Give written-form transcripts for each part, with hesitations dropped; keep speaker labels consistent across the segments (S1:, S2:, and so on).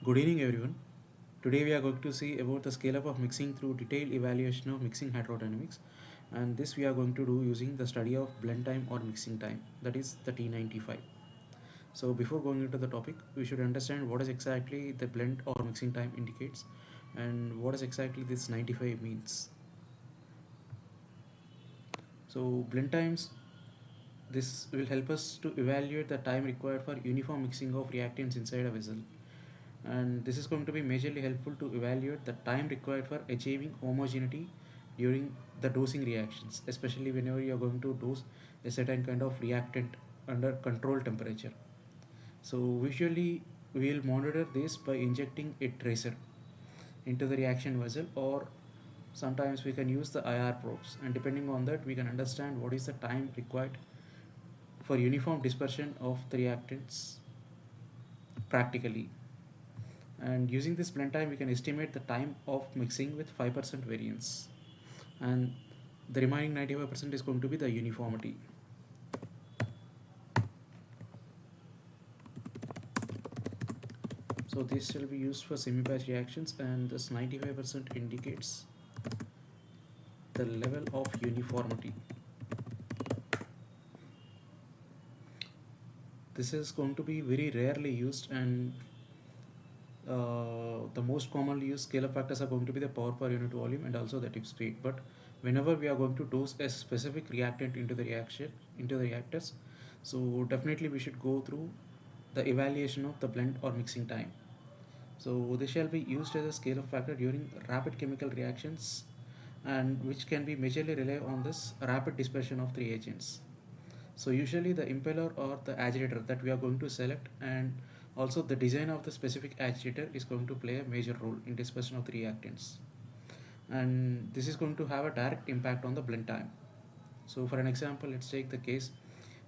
S1: Good evening everyone. Today we are going to see about the scale up of mixing through detailed evaluation of mixing hydrodynamics, and this we are going to do using the study of blend time or mixing time, that is the T95. So before going into the topic, we should understand what is exactly the blend or mixing time indicates and what is exactly this 95 means. So blend times, this will help us to evaluate the time required for uniform mixing of reactants inside a vessel, and this is going to be majorly helpful to evaluate the time required for achieving homogeneity during the dosing reactions, especially whenever you are going to dose a certain kind of reactant under controlled temperature. So usually we will monitor this by injecting a tracer into the reaction vessel, or sometimes we can use the IR probes, and depending on that we can understand what is the time required for uniform dispersion of the reactants practically. And using this blend time we can estimate the time of mixing with 5% variance, and the remaining 95% is going to be the uniformity. So this shall be used for semi-batch reactions, and this 95% indicates the level of uniformity. This is going to be very rarely used, and the most commonly used scale-up factors are going to be the power per unit volume and also the tip speed. But whenever we are going to dose a specific reactant into the reactors, so definitely we should go through the evaluation of the blend or mixing time. So this shall be used as a scale-up factor during rapid chemical reactions, and which can be majorly rely on this rapid dispersion of the reagents. So usually the impeller or the agitator that we are going to select, and also the design of the specific agitator is going to play a major role in dispersion of the reactants. And this is going to have a direct impact on the blend time. So for an example, let's take the case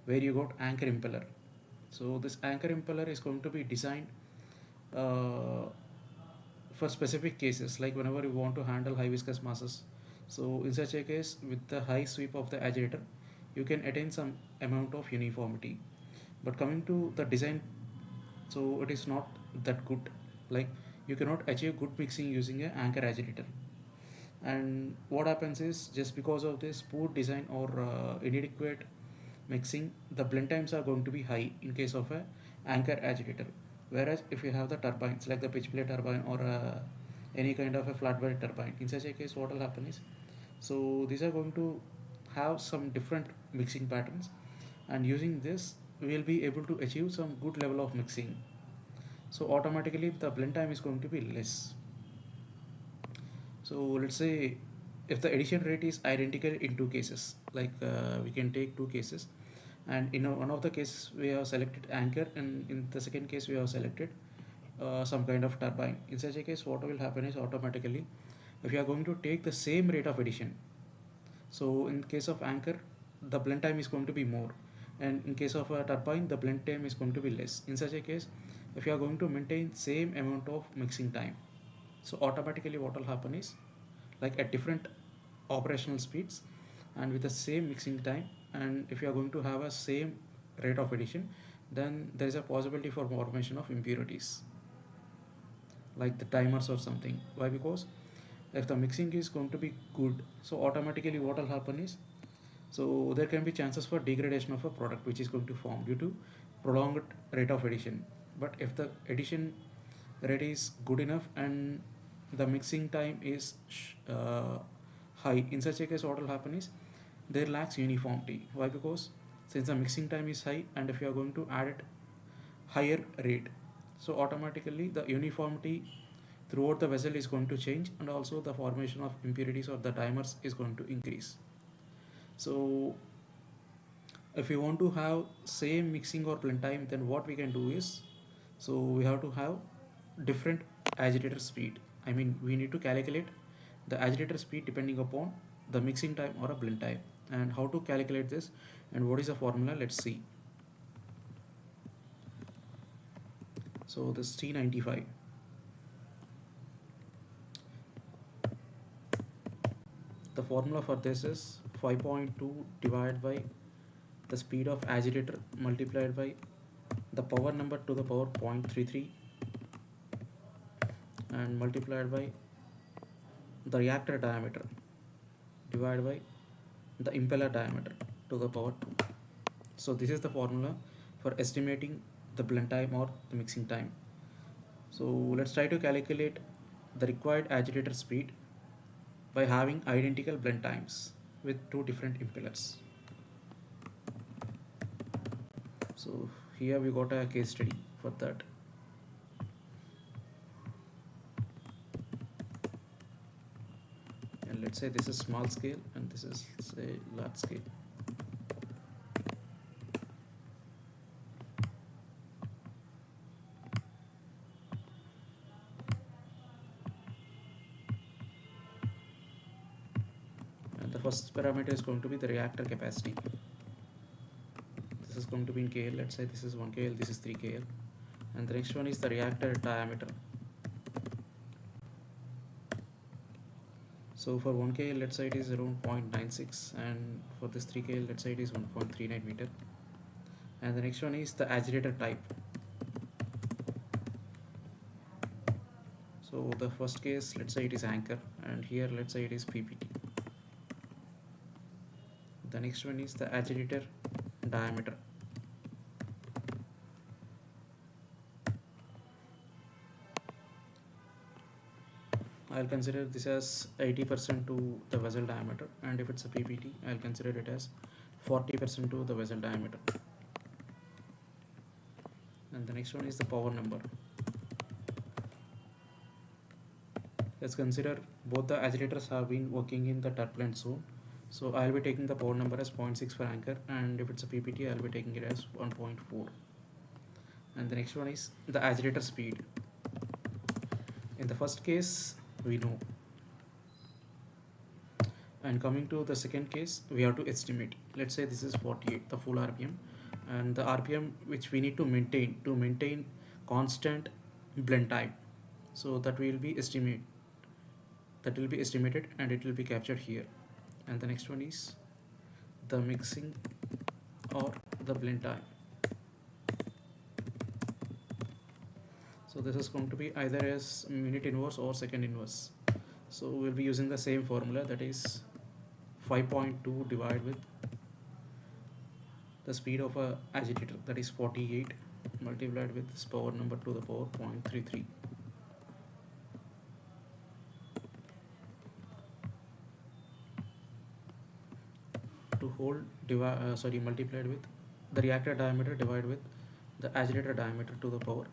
S1: where you got anchor impeller. So this anchor impeller is going to be designed uh, for specific cases, like whenever you want to handle high viscous masses. So in such a case, with the high sweep of the agitator, you can attain some amount of uniformity. But coming to the design, so it is not that good. Like, you cannot achieve good mixing using an anchor agitator. And what happens is, just because of this poor design or inadequate mixing, the blend times are going to be high in case of a anchor agitator. Whereas if you have the turbines like the pitch blade turbine or any kind of a flat bed turbine, in such a case what will happen is, so these are going to have some different mixing patterns, and using this we will be able to achieve some good level of mixing. So automatically the blend time is going to be less. So let's say if the addition rate is identical in two cases, like we can take two cases, and in one of the cases we have selected anchor, and in the second case we have selected some kind of turbine. In such a case, what will happen is, automatically, if you are going to take the same rate of addition, so in case of anchor, the blend time is going to be more, and in case of a turbine, the blend time is going to be less. In such a case, if you are going to maintain same amount of mixing time, so automatically what will happen is, like at different operational speeds and with the same mixing time, and if you are going to have a same rate of addition, then there is a possibility for formation of impurities like the timers or something. Why? Because if the mixing is going to be good, so automatically what will happen is, so there can be chances for degradation of a product which is going to form due to prolonged rate of addition. But if the addition rate is good enough and the mixing time is high, in such a case what will happen is, there lacks uniformity. Why? Because since the mixing time is high, and if you are going to add it higher rate, so automatically the uniformity throughout the vessel is going to change, and also the formation of impurities or the timers is going to increase. So if you want to have same mixing or blend time, then what we can do is, so we have to have different agitator speed. I mean, we need to calculate the agitator speed depending upon the mixing time or a blend time. And how to calculate this and what is the formula, let's see. So this T95, the formula for this is 5.2 divided by the speed of agitator multiplied by the power number to the power 0.33 and multiplied by the reactor diameter divided by the impeller diameter to the power 2. So this is the formula for estimating the blend time or the mixing time. So let's try to calculate the required agitator speed by having identical blend times with two different impellers. So here we got a case study for that. And let's say this is small scale and this is say large scale. And the first parameter is going to be the reactor capacity. This is going to be in KL. Let's say this is 1 KL, this is 3 KL. And the next one is the reactor diameter. So for 1 KL, let's say it is around 0.96, and for this 3 KL, let's say it is 1.39 meter. And the next one is the agitator type. So the first case, let's say it is anchor, and here let's say it is PPT. The next one is the agitator diameter. I'll consider this as 80% to the vessel diameter, and if it's a PPT, I'll consider it as 40% to the vessel diameter. And the next one is the power number. Let's consider both the agitators have been working in the turbulent zone. So I'll be taking the power number as 0.6 for anchor, and if it's a PPT, I'll be taking it as 1.4. And the next one is the agitator speed. In the first case, we know. And coming to the second case, we have to estimate. Let's say this is 48, the full RPM, and the RPM which we need to maintain constant blend time. So that will be estimated and it will be captured here. And the next one is the mixing or the blend time. So this is going to be either as minute inverse or second inverse. So we'll be using the same formula, that is 5.2 divided with the speed of a agitator, that is 48, multiplied with this power number to the power 0.33. To hold multiplied with the reactor diameter divided with the agitator diameter to the power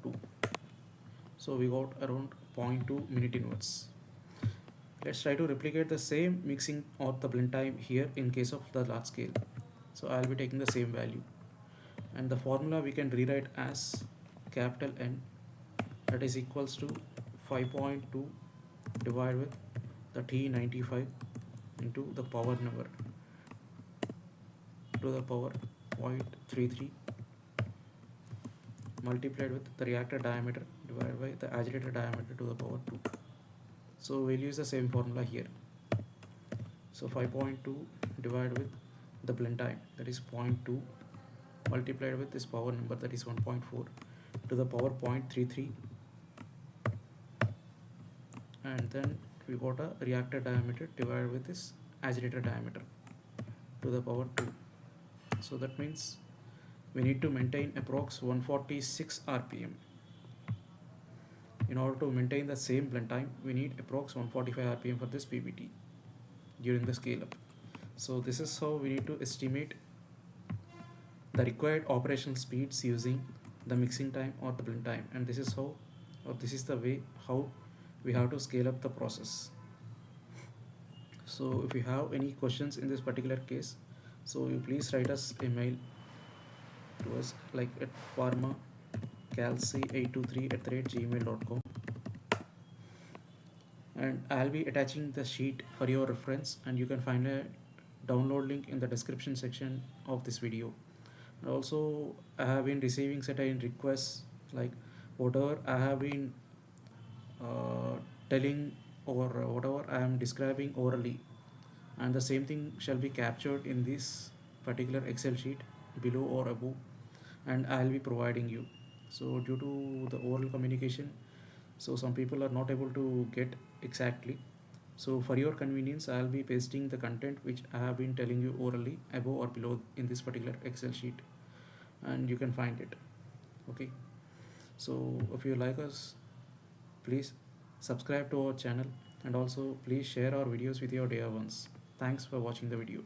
S1: 2. So we got around 0.2 minute inverse. Let's try to replicate the same mixing or the blend time here in case of the large scale. So I'll be taking the same value, and the formula we can rewrite as capital N, that is equals to 5.2 divided with the t95 into the power number to the power 0.33 multiplied with the reactor diameter divided by the agitator diameter to the power 2. So we'll use the same formula here. So 5.2 divided with the blend time, that is 0.2, multiplied with this power number, that is 1.4, to the power 0.33, and then we got a reactor diameter divided with this agitator diameter to the power 2. So that means we need to maintain approx 146 RPM. In order to maintain the same blend time, we need approx 145 RPM for this PPT during the scale up. So this is how we need to estimate the required operational speeds using the mixing time or the blend time, and this is the way how we have to scale up the process. So if you have any questions in this particular case, so you please write us a mail to us like at pharmacalc823@gmail.com, and I'll be attaching the sheet for your reference, and you can find a download link in the description section of this video. And also I have been receiving certain requests, like whatever I have been telling or whatever I am describing orally, and the same thing shall be captured in this particular Excel sheet below or above, and I'll be providing you. So due to the oral communication, so some people are not able to get exactly. So for your convenience, I'll be pasting the content which I have been telling you orally above or below in this particular Excel sheet, and you can find it. Okay. So if you like us, please subscribe to our channel, and also please share our videos with your dear ones. Thanks for watching the video.